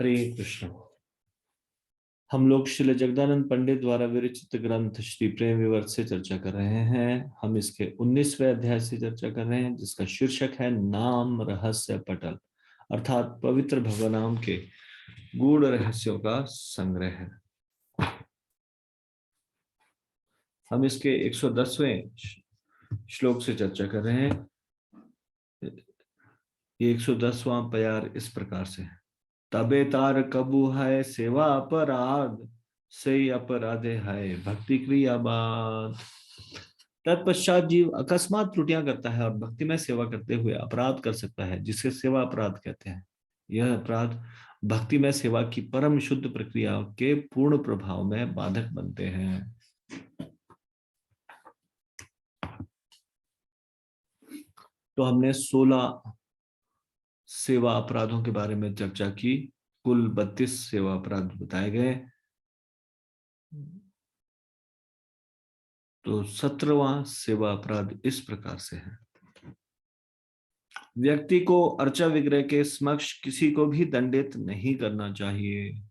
हरे कृष्ण। हम लोग श्रील जगदानंद पंडित द्वारा विरचित ग्रंथ श्री प्रेम विवर्त से चर्चा कर रहे हैं। हम इसके 19वें अध्याय से चर्चा कर रहे हैं, जिसका शीर्षक है नाम रहस्य पटल, अर्थात पवित्र भगवान के गूढ़ रहस्यों का संग्रह है। हम इसके 110वें श्लोक से चर्चा कर रहे हैं। ये 110वां प्यार इस प्रकार से है। तबे तार कबू है सेवा अपराध, से अपराधे है भक्ति क्रिया बाद। तत्पश्चात जीव अकस्मात त्रुटियां करता है और भक्ति में सेवा करते हुए अपराध कर सकता है, जिसे सेवा अपराध कहते हैं। यह अपराध भक्ति में सेवा की परम शुद्ध प्रक्रिया के पूर्ण प्रभाव में बाधक बनते हैं। तो हमने 16 सेवा अपराधों के बारे में चर्चा की। कुल 32 सेवा अपराध बताए गए। तो 17वां सेवा अपराध इस प्रकार से है। व्यक्ति को अर्चा विग्रह के समक्ष किसी को भी दंडित नहीं करना चाहिए।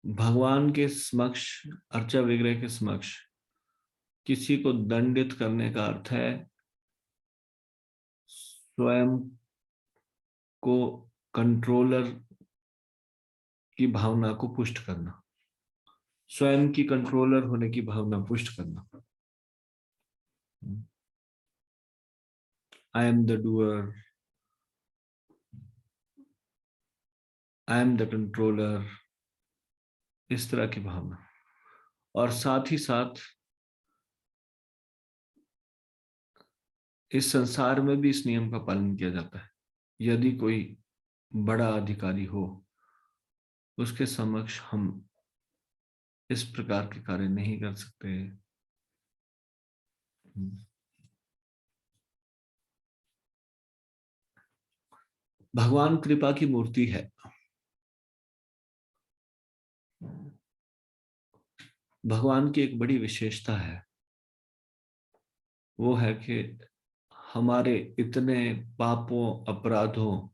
भगवान के समक्ष, अर्चा विग्रह के समक्ष किसी को दंडित करने का अर्थ है स्वयं को कंट्रोलर की भावना को पुष्ट करना, स्वयं की कंट्रोलर होने की भावना पुष्ट करना। I am the doer, I am the controller, इस तरह की भावना। और साथ ही साथ इस संसार में भी इस नियम का पालन किया जाता है। यदि कोई बड़ा अधिकारी हो, उसके समक्ष हम इस प्रकार के कार्य नहीं कर सकते। भगवान कृपा की मूर्ति है। भगवान की एक बड़ी विशेषता है, वो है कि हमारे इतने पापों, अपराधों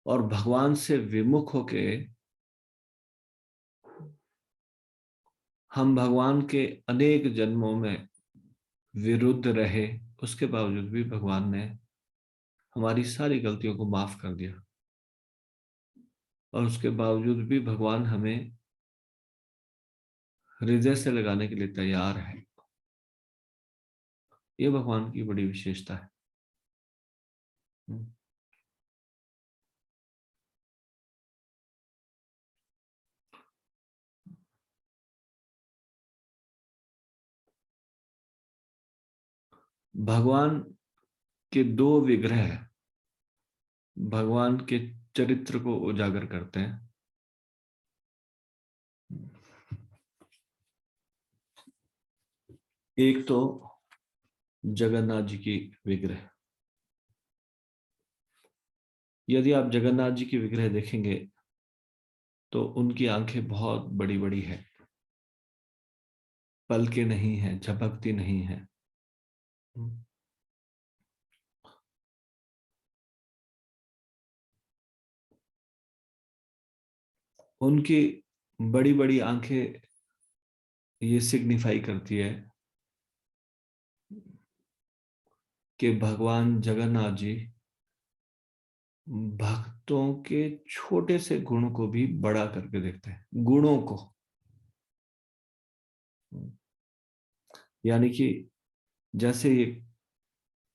और भगवान से विमुख होके हम भगवान के अनेक जन्मों में विरुद्ध रहे, उसके बावजूद भी भगवान ने हमारी सारी गलतियों को माफ कर दिया। और उसके बावजूद भी भगवान हमें हृदय से लगाने के लिए तैयार है। ये भगवान की बड़ी विशेषता है। भगवान के दो विग्रह भगवान के चरित्र को उजागर करते हैं। एक तो जगन्नाथ जी की विग्रह। यदि आप जगन्नाथ जी की विग्रह देखेंगे तो उनकी आंखें बहुत बड़ी बड़ी है, पलके नहीं है, झपकती नहीं है। उनकी बड़ी बड़ी आंखें ये सिग्निफाई करती है कि भगवान जगन्नाथ जी भक्तों के छोटे से गुण को भी बड़ा करके देखते हैं, गुणों को। यानी कि जैसे ये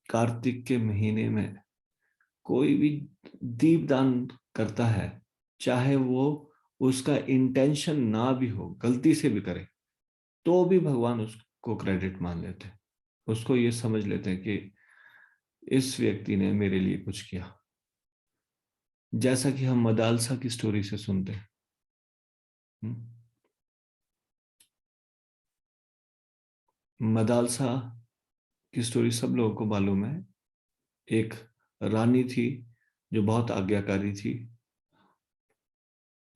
कार्तिक के महीने में कोई भी दीपदान करता है, चाहे वो उसका इंटेंशन ना भी हो, गलती से भी करे, तो भी भगवान उसको क्रेडिट मान लेते हैं। उसको ये समझ लेते हैं कि इस व्यक्ति ने मेरे लिए कुछ किया। जैसा कि हम मदालसा की स्टोरी से सुनते हैं। मदालसा की स्टोरी सब लोगों को मालूम है। एक रानी थी जो बहुत आज्ञाकारी थी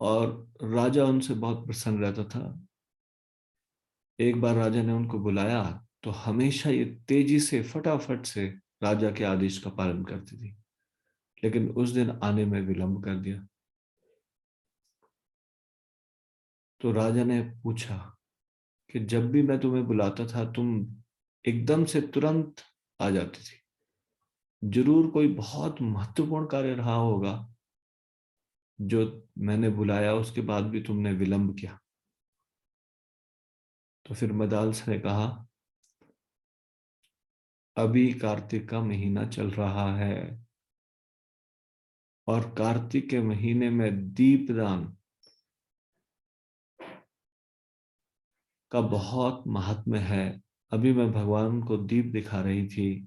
और राजा उनसे बहुत प्रसन्न रहता था। एक बार राजा ने उनको बुलाया तो हमेशा ये तेजी से फटाफट से राजा के आदेश का पालन करती थी, लेकिन उस दिन आने में विलंब कर दिया। तो राजा ने पूछा कि जब भी मैं तुम्हें बुलाता था तुम एकदम से तुरंत आ जाती थी, जरूर कोई बहुत महत्वपूर्ण कार्य रहा होगा जो मैंने बुलाया उसके बाद भी तुमने विलंब किया। तो फिर मदालसा ने कहा, अभी कार्तिक का महीना चल रहा है और कार्तिक के महीने में दीपदान का बहुत महात्म्य है। अभी मैं भगवान को दीप दिखा रही थी।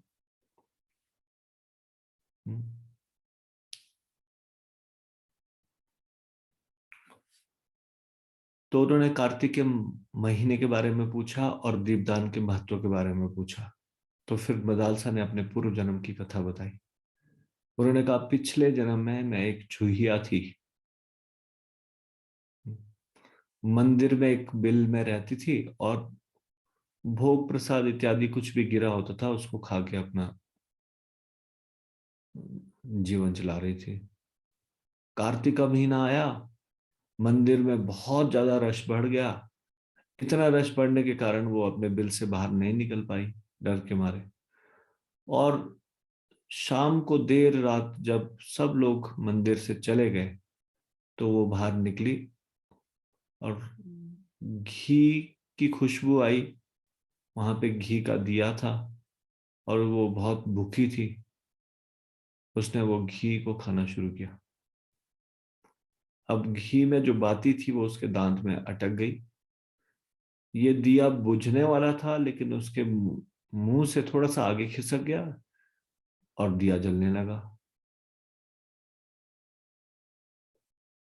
तो उन्होंने कार्तिक के महीने के बारे में पूछा और दीपदान के महत्व के बारे में पूछा। तो फिर मदालसा ने अपने पूर्व जन्म की कथा बताई। उन्होंने कहा, पिछले जन्म में मैं एक चूहिया थी, मंदिर में एक बिल में रहती थी और भोग प्रसाद इत्यादि कुछ भी गिरा होता था उसको खा के अपना जीवन चला रही थी। कार्तिक का महीना आया, मंदिर में बहुत ज्यादा रश बढ़ गया। इतना रश बढ़ने के कारण वो अपने बिल से बाहर नहीं निकल पाई, डर के मारे। और शाम को देर रात जब सब लोग मंदिर से चले गए तो वो बाहर निकली और घी की खुशबू आई। वहां पे घी का दिया था और वो बहुत भूखी थी। उसने वो घी को खाना शुरू किया। अब घी में जो बाती थी वो उसके दांत में अटक गई। ये दिया बुझने वाला था लेकिन उसके मुंह से थोड़ा सा आगे खिसक गया और दिया जलने लगा।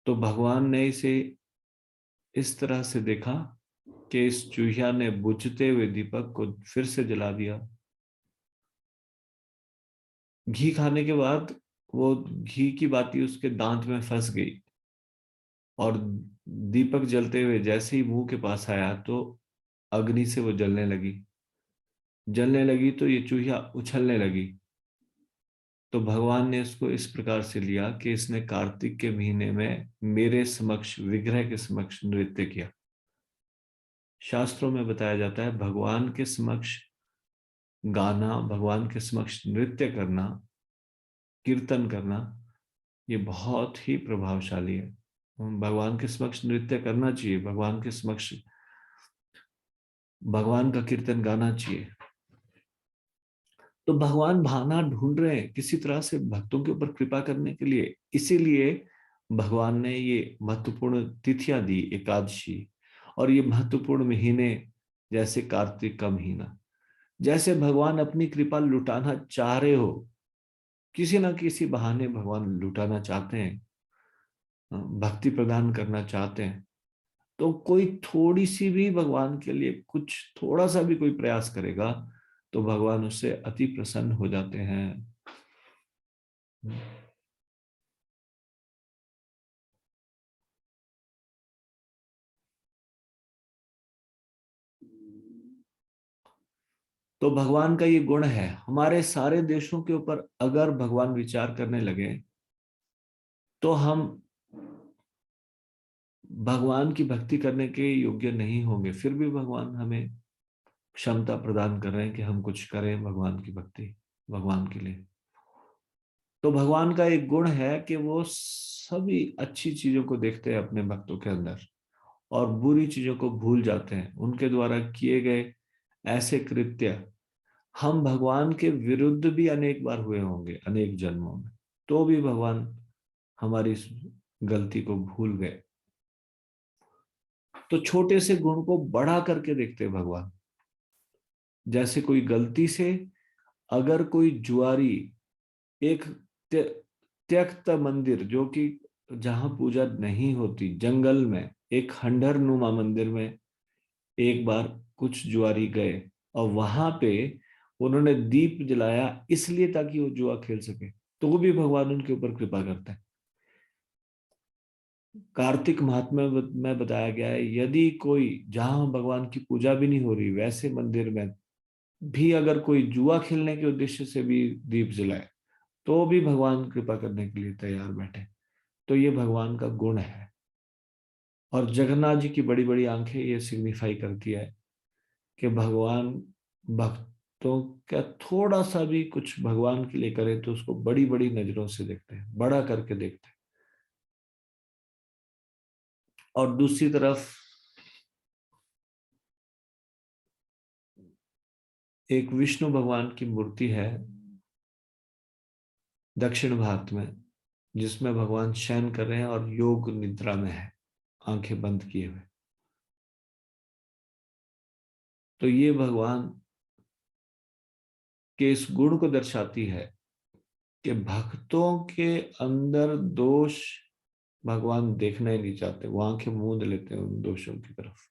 तो भगवान ने इसे इस तरह से देखा कि इस चूहिया ने बुझते हुए दीपक को फिर से जला दिया। घी खाने के बाद वो घी की बाती उसके दांत में फंस गई और दीपक जलते हुए जैसे ही मुंह के पास आया तो अग्नि से वो जलने लगी। जलने लगी तो ये चूहिया उछलने लगी। तो भगवान ने इसको इस प्रकार से लिया कि इसने कार्तिक के महीने में मेरे समक्ष, विग्रह के समक्ष नृत्य किया। शास्त्रों में बताया जाता है भगवान के समक्ष गाना, भगवान के समक्ष नृत्य करना, कीर्तन करना, ये बहुत ही प्रभावशाली है। भगवान के समक्ष नृत्य करना चाहिए, भगवान के समक्ष भगवान का कीर्तन गाना चाहिए। तो भगवान बहाना ढूंढ रहे हैं किसी तरह से भक्तों के ऊपर कृपा करने के लिए। इसीलिए भगवान ने ये महत्वपूर्ण तिथियां दी, एकादशी और ये महत्वपूर्ण महीने जैसे कार्तिक का महीना। जैसे भगवान अपनी कृपा लुटाना चाह रहे हो, किसी ना किसी बहाने भगवान लुटाना चाहते हैं, भक्ति प्रदान करना चाहते हैं। तो कोई थोड़ी सी भी भगवान के लिए कुछ थोड़ा सा भी कोई प्रयास करेगा तो भगवान उससे अति प्रसन्न हो जाते हैं। तो भगवान का ये गुण है। हमारे सारे देशों के ऊपर अगर भगवान विचार करने लगे तो हम भगवान की भक्ति करने के योग्य नहीं होंगे। फिर भी भगवान हमें क्षमता प्रदान कर रहे हैं कि हम कुछ करें भगवान की भक्ति, भगवान के लिए। तो भगवान का एक गुण है कि वो सभी अच्छी चीजों को देखते हैं अपने भक्तों के अंदर और बुरी चीजों को भूल जाते हैं। उनके द्वारा किए गए ऐसे कृत्य हम भगवान के विरुद्ध भी अनेक बार हुए होंगे, अनेक जन्मों में, तो भी भगवान हमारी इस गलती को भूल गए। तो छोटे से गुण को बड़ा करके देखते हैं भगवान। जैसे कोई गलती से अगर कोई जुआरी एक त्यक्त मंदिर, जो कि जहां पूजा नहीं होती, जंगल में एक खंडहर नुमा मंदिर में एक बार कुछ जुआरी गए और वहां पे उन्होंने दीप जलाया इसलिए ताकि वो जुआ खेल सके, तो वो भी भगवान उनके ऊपर कृपा करता है। कार्तिक महात्म्य में बताया गया है, यदि कोई जहां भगवान की पूजा भी नहीं हो रही वैसे मंदिर में भी अगर कोई जुआ खेलने के उद्देश्य से भी दीप जलाए तो भी भगवान कृपा करने के लिए तैयार बैठे। तो ये भगवान का गुण है। और जगन्नाथ जी की बड़ी बड़ी आंखें ये सिग्निफाई करती है कि भगवान भक्तों का थोड़ा सा भी कुछ भगवान के लिए करे तो उसको बड़ी बड़ी नजरों से देखते हैं, बड़ा करके देखते हैं। और दूसरी तरफ एक विष्णु भगवान की मूर्ति है दक्षिण भारत में, जिसमें भगवान शयन कर रहे हैं और योग निद्रा में है, आंखें बंद किए हुए। तो ये भगवान के इस गुण को दर्शाती है कि भक्तों के अंदर दोष भगवान देखना ही नहीं चाहते, वो आंखें मूंद लेते हैं उन दोषों की तरफ।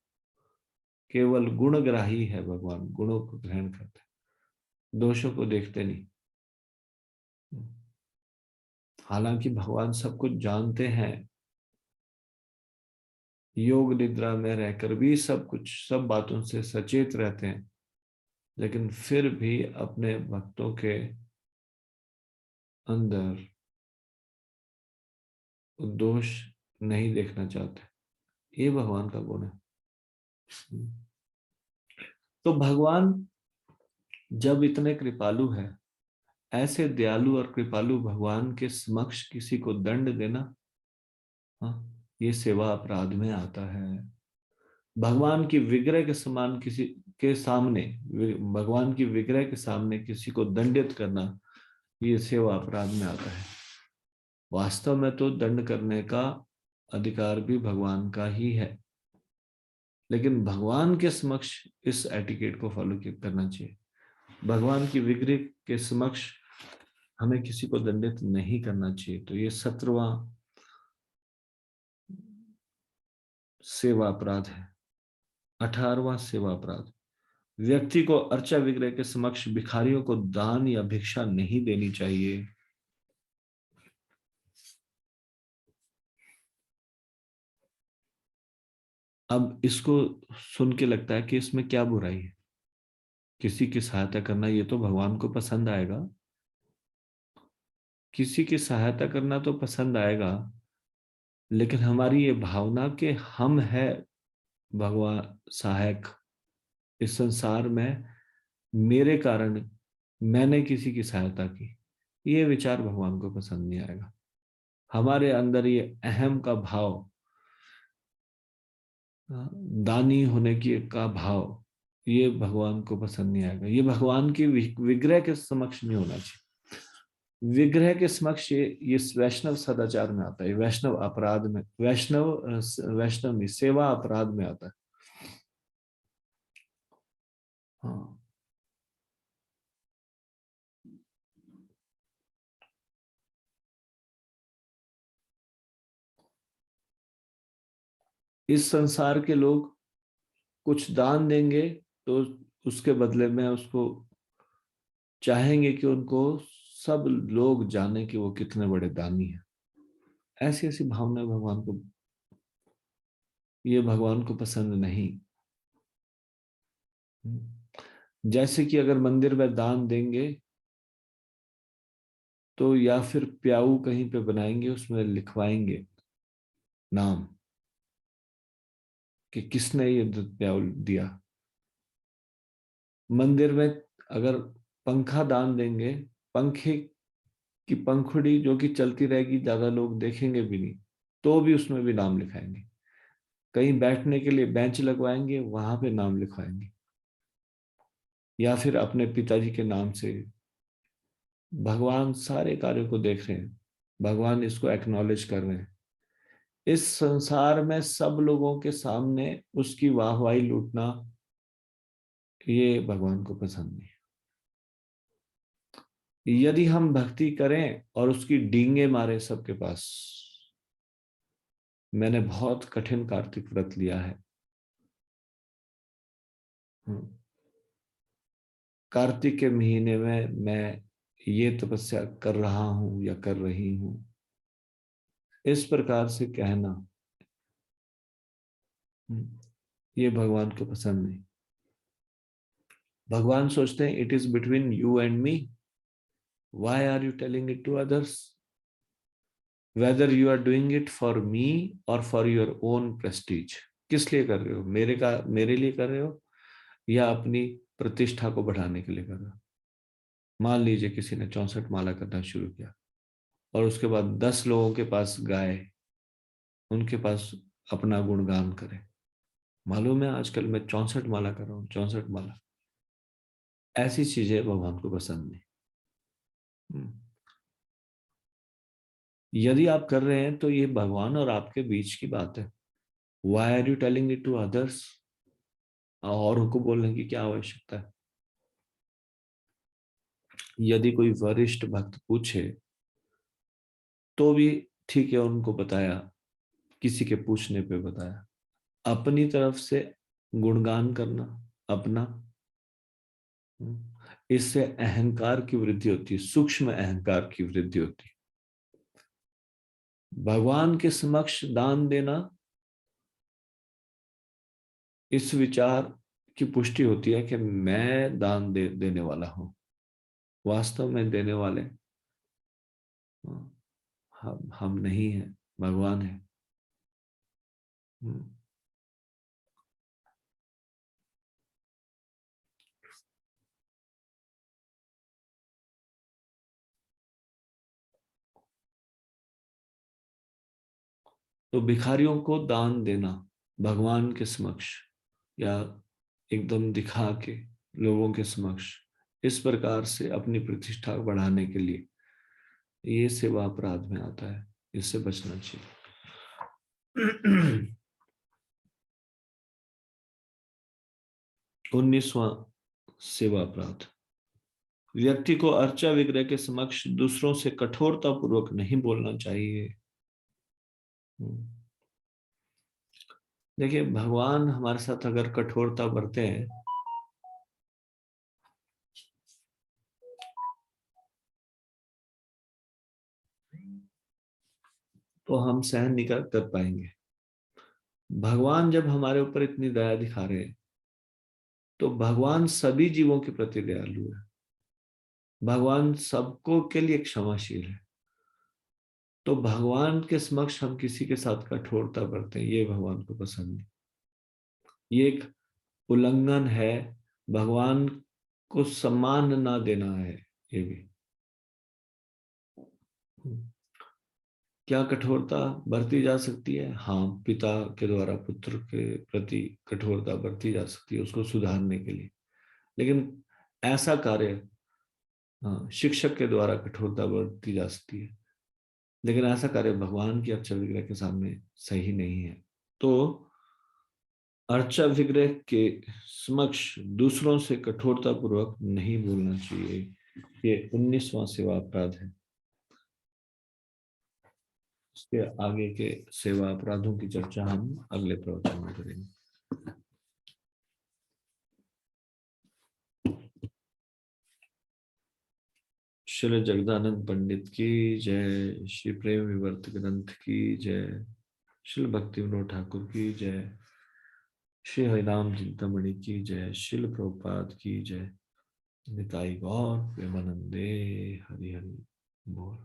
केवल गुणग्राही है भगवान, गुणों को ग्रहण करते हैं, दोषों को देखते नहीं। हालांकि भगवान सब कुछ जानते हैं, योग निद्रा में रहकर भी सब कुछ सब बातों से सचेत रहते हैं, लेकिन फिर भी अपने भक्तों के अंदर दोष नहीं देखना चाहते। ये भगवान का गुण है। तो भगवान जब इतने कृपालु है, ऐसे दयालु और कृपालु भगवान के समक्ष किसी को दंड देना, हाँ, ये सेवा अपराध में आता है। भगवान की विग्रह के समान किसी के सामने, भगवान की विग्रह के सामने किसी को दंडित करना, ये सेवा अपराध में आता है। वास्तव में तो दंड करने का अधिकार भी भगवान का ही है, लेकिन भगवान के समक्ष इस एटिकेट को फॉलो करना चाहिए। भगवान की विग्रह के समक्ष हमें किसी को दंडित नहीं करना चाहिए। तो ये 17वां सेवा अपराध है। 18वां सेवा अपराध, व्यक्ति को अर्चा विग्रह के समक्ष भिखारियों को दान या भिक्षा नहीं देनी चाहिए। अब इसको सुन के लगता है कि इसमें क्या बुराई है, किसी की सहायता करना ये तो भगवान को पसंद आएगा, किसी की सहायता करना तो पसंद आएगा, लेकिन हमारी ये भावना कि हम है भगवान सहायक इस संसार में, मेरे कारण मैंने किसी की सहायता की, ये विचार भगवान को पसंद नहीं आएगा। हमारे अंदर ये अहम का भाव, दानी होने की का भाव, ये भगवान को पसंद नहीं आएगा। ये भगवान की विग्रह के समक्ष नहीं होना चाहिए। विग्रह के समक्ष ये वैष्णव सदाचार में आता है, वैष्णव अपराध में, वैष्णव नहीं, सेवा अपराध में आता है। हाँ, इस संसार के लोग कुछ दान देंगे तो उसके बदले में उसको चाहेंगे कि उनको सब लोग जाने कि वो कितने बड़े दानी हैं। ऐसी ऐसी भावना भगवान को, ये भगवान को पसंद नहीं। जैसे कि अगर मंदिर में दान देंगे तो या फिर प्याऊ कहीं पे बनाएंगे, उसमें लिखवाएंगे नाम कि किसने ये दूध प्याऊ दिया। मंदिर में अगर पंखा दान देंगे, पंखे की पंखुड़ी जो कि चलती रहेगी, ज्यादा लोग देखेंगे भी नहीं, तो भी उसमें भी नाम लिखाएंगे। कहीं बैठने के लिए बेंच लगवाएंगे, वहां पे नाम लिखवाएंगे, या फिर अपने पिताजी के नाम से। भगवान सारे कार्यों को देख रहे हैं, भगवान इसको एक्नॉलेज कर रहे हैं। इस संसार में सब लोगों के सामने उसकी वाहवाही लूटना, ये भगवान को पसंद नहीं। यदि हम भक्ति करें और उसकी डींगे मारे सबके पास, मैंने बहुत कठिन कार्तिक व्रत लिया है। कार्तिक के महीने में मैं ये तपस्या कर रहा हूं या कर रही हूं, इस प्रकार से कहना ये भगवान को पसंद नहीं। भगवान सोचते हैं it is between you and me, why are you telling it to others, whether you are doing it for me और फॉर योर ओन प्रेस्टीज। किस लिए कर रहे हो, मेरे लिए कर रहे हो या अपनी प्रतिष्ठा को बढ़ाने के लिए कर रहे हो। मान लीजिए किसी ने 64 माला करना शुरू किया और उसके बाद 10 लोगों के पास गाए, उनके पास अपना गुणगान करे, मालूम है आजकल मैं 64 माला कर रहा हूँ, 64 माला। ऐसी चीजें भगवान को पसंद नहीं। हम्म। यदि आप कर रहे हैं तो ये भगवान और आपके बीच की बात है। Why are you telling it to others, औरों को बोलने की क्या आवश्यकता है। यदि कोई वरिष्ठ भक्त पूछे तो भी ठीक है, उनको बताया, किसी के पूछने पे बताया। अपनी तरफ से गुणगान करना अपना, इससे अहंकार की वृद्धि होती है, सूक्ष्म अहंकार की वृद्धि होती है। भगवान के समक्ष दान देना, इस विचार की पुष्टि होती है कि मैं दान देने वाला हूं। वास्तव में देने वाले हम नहीं है, भगवान है। तो भिखारियों को दान देना भगवान के समक्ष या एकदम दिखा के लोगों के समक्ष, इस प्रकार से अपनी प्रतिष्ठा बढ़ाने के लिए, ये सेवा अपराध में आता है, इससे बचना चाहिए। 19वां सेवा अपराध, व्यक्ति को अर्चा विग्रह के समक्ष दूसरों से कठोरता पूर्वक नहीं बोलना चाहिए। देखिए भगवान हमारे साथ अगर कठोरता बरते हैं तो हम सहन नहीं कर पाएंगे। भगवान जब हमारे ऊपर इतनी दया दिखा रहे हैं तो भगवान सभी जीवों के प्रति दयालु है, भगवान सबको के लिए क्षमाशील है। तो भगवान के समक्ष हम किसी के साथ कठोरता बरतें, ये भगवान को पसंद नहीं। ये एक उल्लंघन है, भगवान को सम्मान ना देना है ये भी। क्या कठोरता बरती जा सकती है? हाँ, पिता के द्वारा पुत्र के प्रति कठोरता बरती जा सकती है उसको सुधारने के लिए। लेकिन ऐसा कार्य, हाँ, शिक्षक के द्वारा कठोरता बरती जा सकती है, लेकिन ऐसा कार्य भगवान की अर्चा विग्रह के सामने सही नहीं है। तो अर्चा विग्रह के समक्ष दूसरों से कठोरता पूर्वक नहीं बोलना चाहिए। ये 19वां सेवा अपराध है। इसके आगे के सेवा अपराधों की चर्चा हम अगले प्रवचन में करेंगे। श्री जगदानंद पंडित की जय, श्री प्रेम विवर्त ग्रंथ की जय, श्री भक्ति विनोद ठाकुर की जय, श्री हरिनाम चिंतामणि की जय, श्रील प्रभुपाद की जय। निताई गौर प्रेमानंदे हरि हरि बोल।